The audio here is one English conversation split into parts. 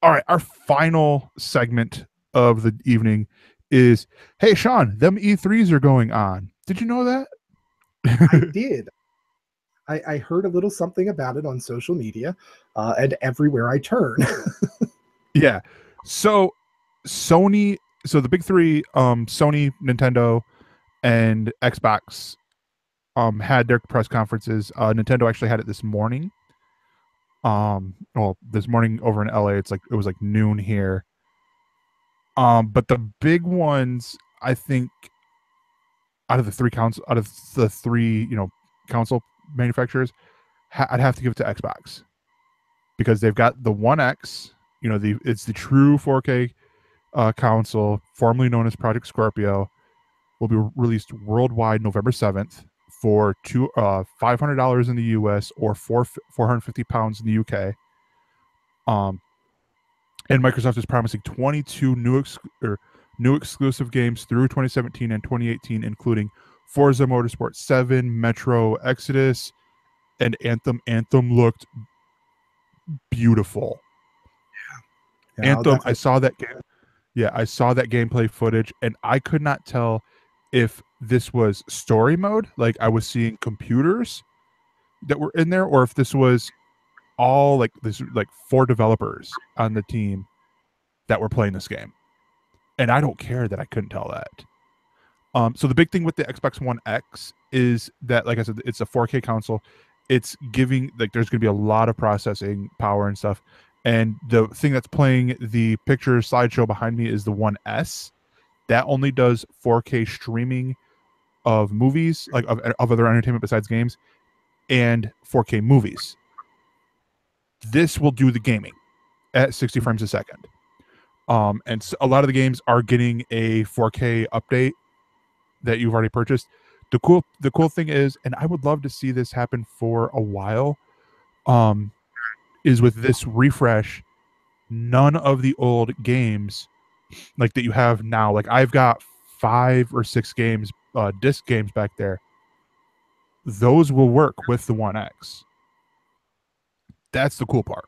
All right, our final segment of the evening is, hey Sean, them E3s are going on. Did you know I that? did. I heard a little something about it on social media, and everywhere I turn. Yeah. So Sony, so the big three, Sony, Nintendo, and Xbox, had their press conferences. Nintendo actually had it this morning. Well, this morning over in LA, it was like noon here. But the big ones, I think, out of the three, console manufacturers, I'd have to give it to Xbox because they've got the One X. It's the true 4K console, formerly known as Project Scorpio, will be released worldwide November 7th for $500 in the US or 450 pounds in the UK. Um, and Microsoft is promising 22 new exclusive games through 2017 and 2018, including Forza Motorsport 7, Metro Exodus, and Anthem. Anthem looked beautiful. Yeah, I'll Anthem, I definitely. saw that game. Yeah, I saw that gameplay footage, and I could not tell if this was story mode, like I was seeing computers that were in there, or if this was all like four developers on the team that were playing this game. And I don't care that I couldn't tell that. So the big thing with the Xbox One X is that, like I said, it's a 4K console. It's giving like there's going to be a lot of processing power and stuff. And the thing that's playing the picture slideshow behind me is the One S. That only does 4K streaming of movies, like of other entertainment besides games, and 4K movies. This will do the gaming at 60 frames a second. And so a lot of the games are getting a 4K update that you've already purchased. The cool thing is, and I would love to see this happen for a while, um, is with this refresh, none of the old games like that you have now. Like I've got 5 or 6 games, disc games back there. Those will work with the One X. That's the cool part.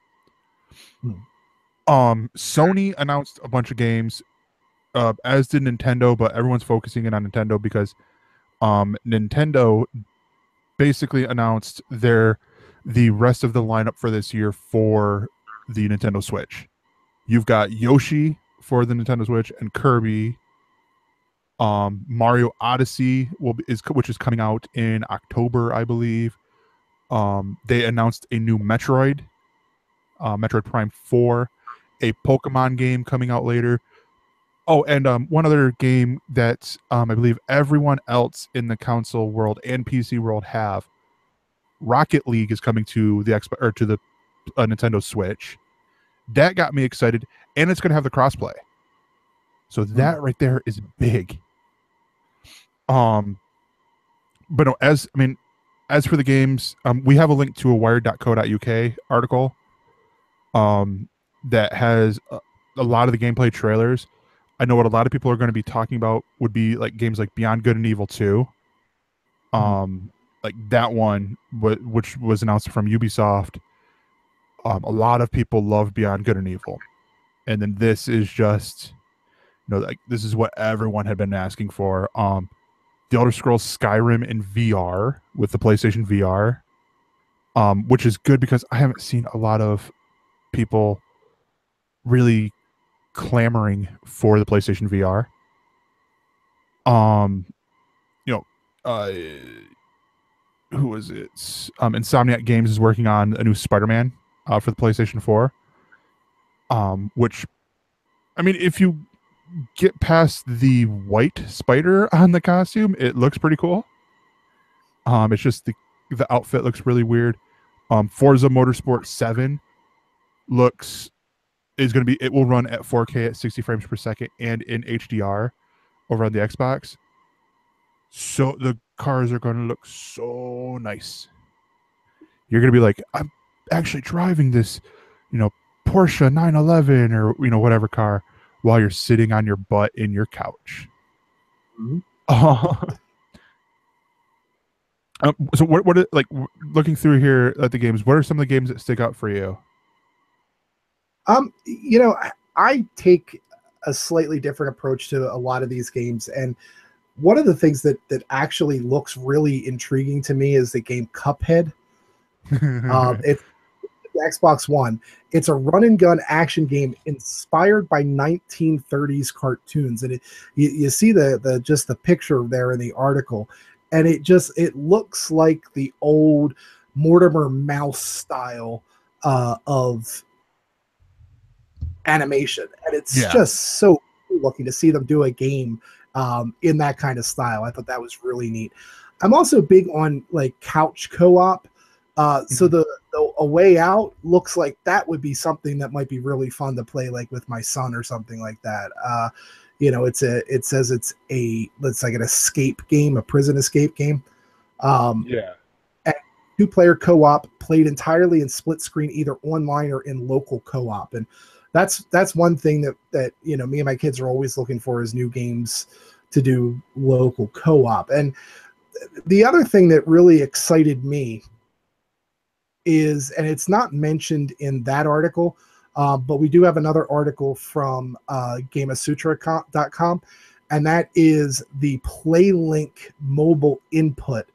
Hmm. Sony announced a bunch of games, as did Nintendo, but everyone's focusing in on Nintendo because Nintendo basically announced the rest of the lineup for this year for the Nintendo Switch. You've got Yoshi for the Nintendo Switch and Kirby. Mario Odyssey which is coming out in October, I believe. They announced a new Metroid, Metroid Prime 4, a Pokemon game coming out later. Oh, and one other game that I believe everyone else in the console world and PC world have. Rocket League is coming to the Nintendo Switch. That got me excited, and it's going to have the crossplay. So Hmm. that right there is big. Um, but no, as for the games, we have a link to a wired.co.uk article um, that has a lot of the gameplay trailers. I know what a lot of people are going to be talking about would be like games like Beyond Good and Evil 2. Hmm. Like that one, which was announced from Ubisoft. A lot of people love Beyond Good and Evil, and then this is just, like this is what everyone had been asking for. The Elder Scrolls Skyrim in VR with the PlayStation VR, which is good because I haven't seen a lot of people really clamoring for the PlayStation VR. Um, you know, uh, who is it? Insomniac Games is working on a new Spider-Man for the PlayStation 4. Which, I mean, if you get past the white spider on the costume, it looks pretty cool. It's just the outfit looks really weird. Forza Motorsport 7 looks is going to be, it will run at 4K at 60 frames per second and in HDR over on the Xbox. So the cars are going to look so nice. You're going to be like, I'm actually driving this, you know, Porsche 911 or whatever car while you're sitting on your butt in your couch. Hmm. So like looking through here at the games, what are some of the games that stick out for you? I take a slightly different approach to a lot of these games, and one of the things that actually looks really intriguing to me is the game Cuphead. It's Xbox One. It's a run and gun action game inspired by 1930s cartoons, and you see the just the picture there in the article, and it looks like the old Mortimer Mouse style of animation, and it's Yeah. just so cool looking to see them do a game in that kind of style. I thought that was really neat. I'm also big on like couch co-op. So Mhm. the A Way Out looks like that would be something that might be really fun to play like with my son or something like that. It says it's like an escape game, a prison escape game. Um, Yeah. and two-player co-op played entirely in split screen, either online or in local co-op. And that's one thing that me and my kids are always looking for is new games to do local co-op. And the other thing that really excited me is, and it's not mentioned in that article, but we do have another article from GameAsutra.com, and that is the PlayLink mobile input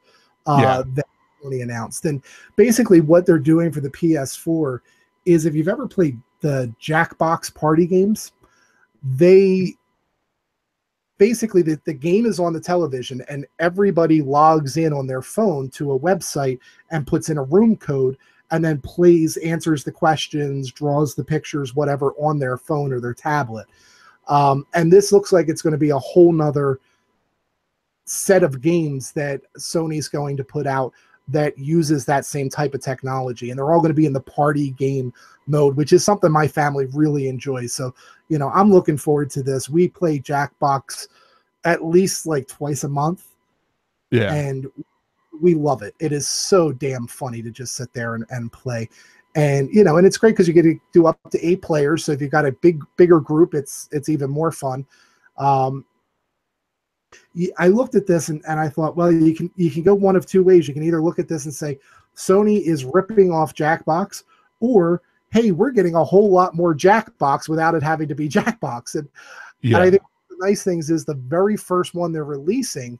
Yeah. that Sony announced. And basically, what they're doing for the PS4 is, if you've ever played the Jackbox party games, they basically the game is on the television and everybody logs in on their phone to a website and puts in a room code and then answers the questions, draws the pictures, whatever, on their phone or their tablet. And this looks like it's going to be a whole nother set of games that Sony's going to put out that uses that same type of technology. And they're all going to be in the party game mode, which is something my family really enjoys. So, I'm looking forward to this. We play Jackbox at least like twice a month, Yeah. and we love it. It is so damn funny to just sit there and play. And and it's great because you get to do up to 8 players. So if you've got a bigger group, it's even more fun. Um, I looked at this and I thought, well, you can go one of two ways. You can either look at this and say Sony is ripping off Jackbox, or hey, we're getting a whole lot more Jackbox without it having to be Jackbox. And I Yeah. think one of the nice things is the very first one they're releasing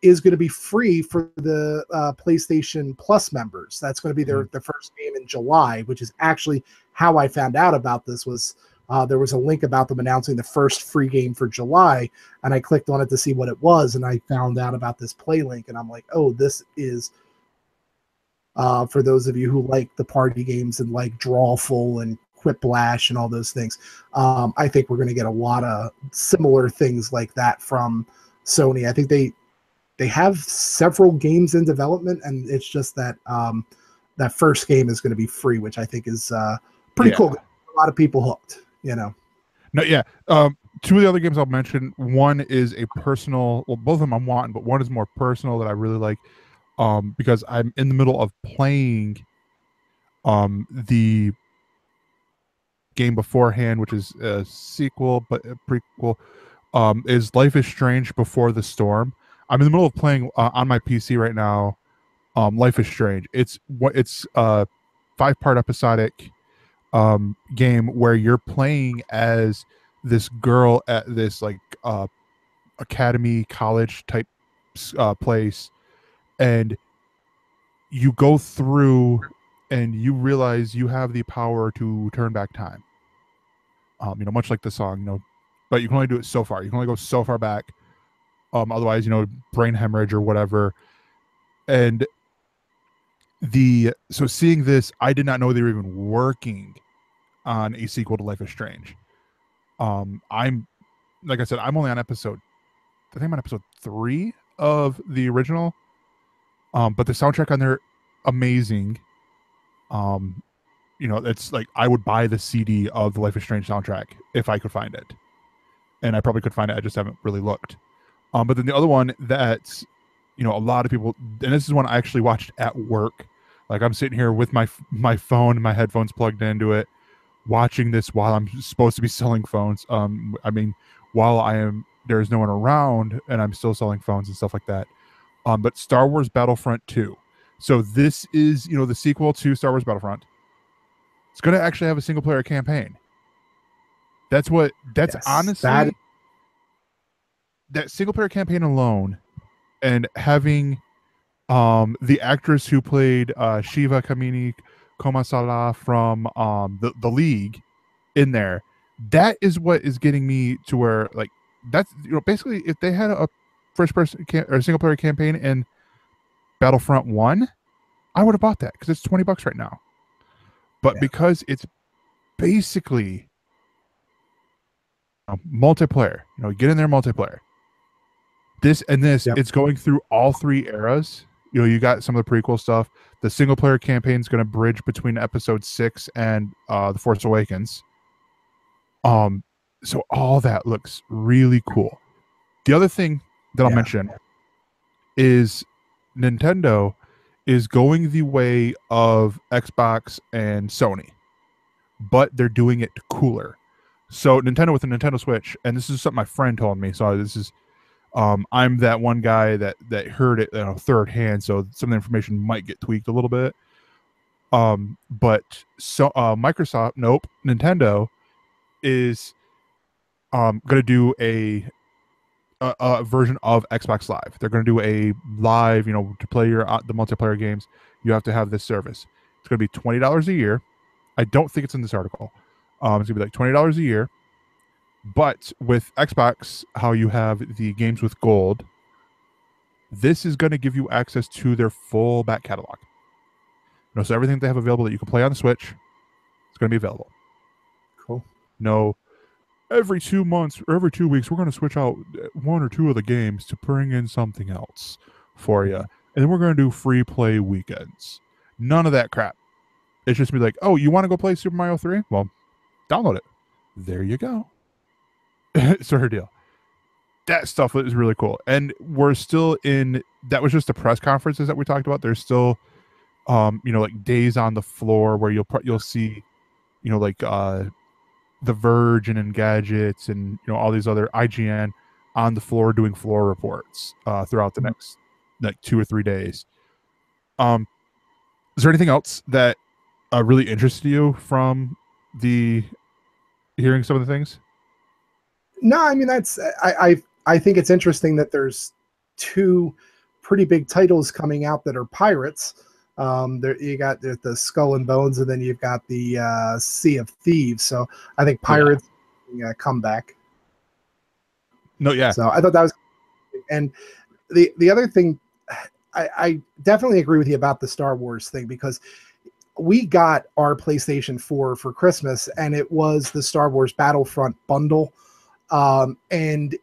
is going to be free for the PlayStation Plus members. That's going to be Mhm. their first game in July, which is actually how I found out about this. Was there was a link about them announcing the first free game for July, and I clicked on it to see what it was, and I found out about this play link, and I'm like, oh, this is for those of you who like the party games and like Drawful and Quiplash and all those things. I think we're going to get a lot of similar things like that from Sony. I think they have several games in development, and it's just that that first game is going to be free, which I think is pretty cool. Yeah. A lot of people hooked. No, yeah. Two of the other games I'll mention. One is a personal. Well, both of them I'm wanting, but one is more personal that I really like. Because I'm in the middle of playing the game beforehand, which is a sequel but a prequel. Is Life is Strange Before the Storm. I'm in the middle of playing on my PC right now. Life is Strange. It's a 5-part episodic game where you're playing as this girl at this like academy college type place, and you go through and you realize you have the power to turn back time. Much like the song, but you can only do it so far. You can only go so far back. Otherwise, brain hemorrhage or whatever. And seeing this, I did not know they were even working on a sequel to Life is Strange. I'm like I said, I'm only on I think I'm on episode 3 of the original. But the soundtrack on there, amazing. Um, it's like I would buy the CD of the Life is Strange soundtrack if I could find it, and I probably could find it. I just haven't really looked. But then the other one that a lot of people, and this is one I actually watched at work. Like I'm sitting here with my phone, my headphones plugged into it, watching this while I'm supposed to be selling phones. I mean, while there's no one around, and I'm still selling phones and stuff like that. But Star Wars Battlefront 2. So this is the sequel to Star Wars Battlefront. It's going to actually have a single player campaign. That's Yes, honestly, that single player campaign alone, and having the actress who played Shiva Kamini Komasala from the League in there, that is what is getting me to where, like, that's, basically, if they had a first person or single player campaign in Battlefront 1, I would have bought that because it's $20 right now. But because it's basically multiplayer, get in there, multiplayer. This it's going through all 3 eras. You got some of the prequel stuff. The single player campaign is going to bridge between episode 6 and The Force Awakens. So all that looks really cool. The other thing that I'll mention is Nintendo is going the way of Xbox and Sony, but they're doing it cooler. So Nintendo with the Nintendo Switch, and this is something my friend told me. So this is, I'm that one guy that heard it third hand, so some of the information might get tweaked a little bit. But so Nintendo is going to do a version of Xbox Live. They're going to do a live, to play the multiplayer games. You have to have this service. It's going to be $20 a year. I don't think it's in this article. It's going to be like $20 a year. But with Xbox, how you have the games with gold, this is going to give you access to their full back catalog. So everything they have available that you can play on the Switch, it's going to be available. Cool. No, every 2 months or every 2 weeks, we're going to switch out 1 or 2 of the games to bring in something else for you. And then we're going to do free play weekends. None of that crap. It's just be like, oh, you want to go play Super Mario 3? Well, download it. There you go. Sort of deal. That stuff is really cool. And we're still in, that was just the press conferences that we talked about. There's still, like days on the floor where you'll see, like The Verge and Engadgets and, all these other IGN on the floor doing floor reports throughout the next like 2 or 3 days. Is there anything else that really interested you from the hearing some of the things? No, I mean, that's I think it's interesting that there's 2 pretty big titles coming out that are pirates. There you got the Skull and Bones, and then you've got the Sea of Thieves. So I think pirates come back. No, yeah. So I thought that was, and the other thing, I definitely agree with you about the Star Wars thing, because we got our PlayStation 4 for Christmas, and it was the Star Wars Battlefront bundle. And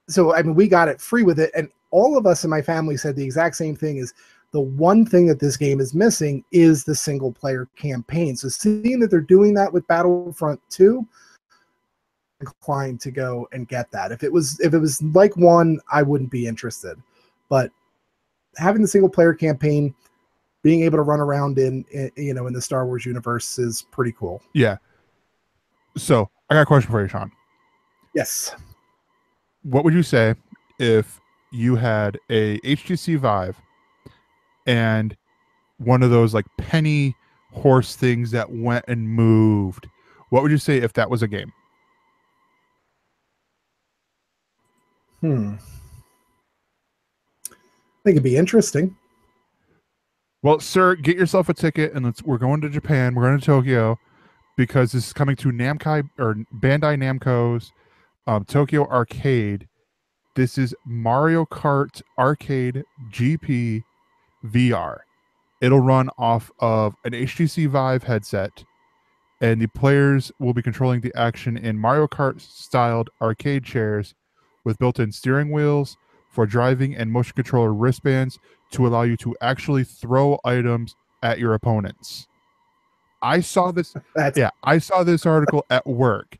so, I mean, we got it free with it, and all of us in my family said the exact same thing: is the one thing that this game is missing is the single player campaign. So seeing that they're doing that with Battlefront 2, I'm inclined to go and get that. If it was like 1, I wouldn't be interested, but having the single player campaign, being able to run around in the Star Wars universe is pretty cool. Yeah. So I got a question for you, Sean. Yes. What would you say if you had a HTC Vive and one of those like penny horse things that went and moved? What would you say if that was a game? I think it'd be interesting. Well, sir, get yourself a ticket, and we're going to Japan. We're going to Tokyo, because this is coming to Namco or Bandai Namco's Tokyo Arcade. This is Mario Kart Arcade GP VR. It'll run off of an HTC Vive headset, and the players will be controlling the action in Mario Kart styled arcade chairs with built-in steering wheels for driving and motion controller wristbands to allow you to actually throw items at your opponents. I saw this. I saw this article at work.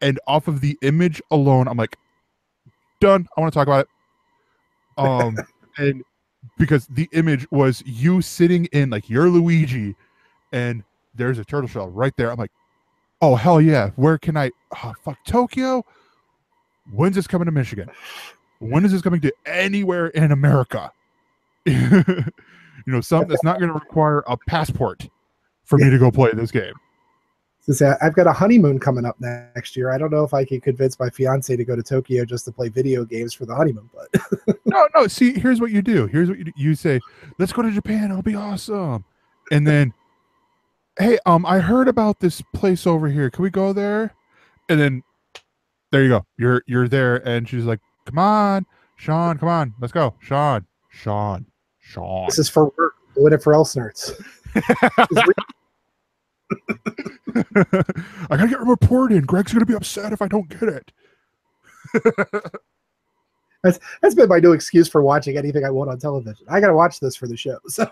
And off of the image alone, I'm like, done. I want to talk about it. And because the image was you sitting in, like, you're Luigi, and there's a turtle shell right there. I'm like, oh hell yeah! Where can I? Oh, fuck, Tokyo. When's this coming to Michigan? When is this coming to anywhere in America? Something that's not going to require a passport for Yeah. me to go play this game. I've got a honeymoon coming up next year. I don't know if I can convince my fiance to go to Tokyo just to play video games for the honeymoon, but No. See, here's what you do. Here's what you do. You say, "Let's go to Japan. It'll be awesome." And then, "Hey, I heard about this place over here. Can we go there?" And then there you go. You're there, and she's like, "Come on, Sean. Come on. Let's go, Sean. Sean. this Sean." is for work. Doing it for ElseNerds. I gotta get a report in. Greg's gonna be upset if I don't get it. That's been my new excuse for watching anything I want on television. I got to watch this for the show. So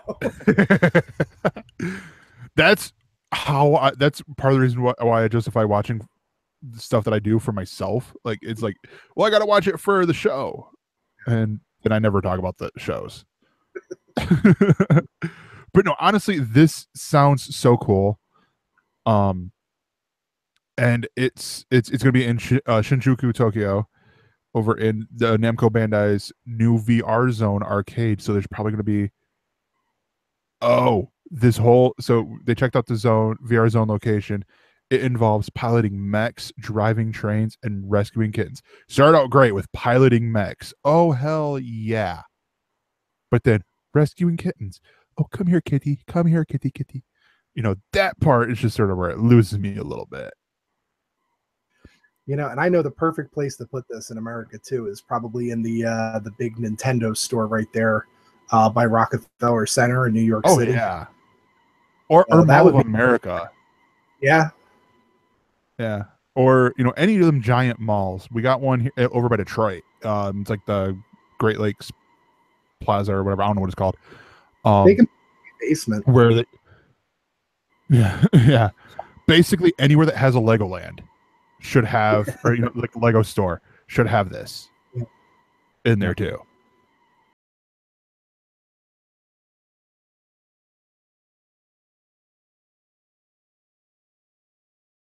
That's that's part of the reason why I justify watching stuff that I do for myself. Like it's like, well, I gotta watch it for the show, and then I never talk about the shows. But no, honestly, this sounds so cool. And it's gonna be in Shinjuku, Tokyo, over in the Namco Bandai's new VR Zone arcade. So there's probably gonna be this whole, so they checked out the zone VR Zone location. It involves piloting mechs, driving trains, and rescuing kittens. Started out great with piloting mechs. Oh hell yeah! But then rescuing kittens. Oh, come here, kitty. Come here, kitty, kitty. That part is just sort of where it loses me a little bit. and I know the perfect place to put this in America too is probably in the big Nintendo store right there by Rockefeller Center in New York City. Oh yeah, or that Mall of would be, America. yeah. Yeah. Or, any of them giant malls. We got one here, over by Detroit. It's like the Great Lakes Plaza or whatever. I don't know what it's called. They can basement. Where they, yeah, yeah. Basically anywhere that has a Legoland should have, or like Lego store should have this in there too.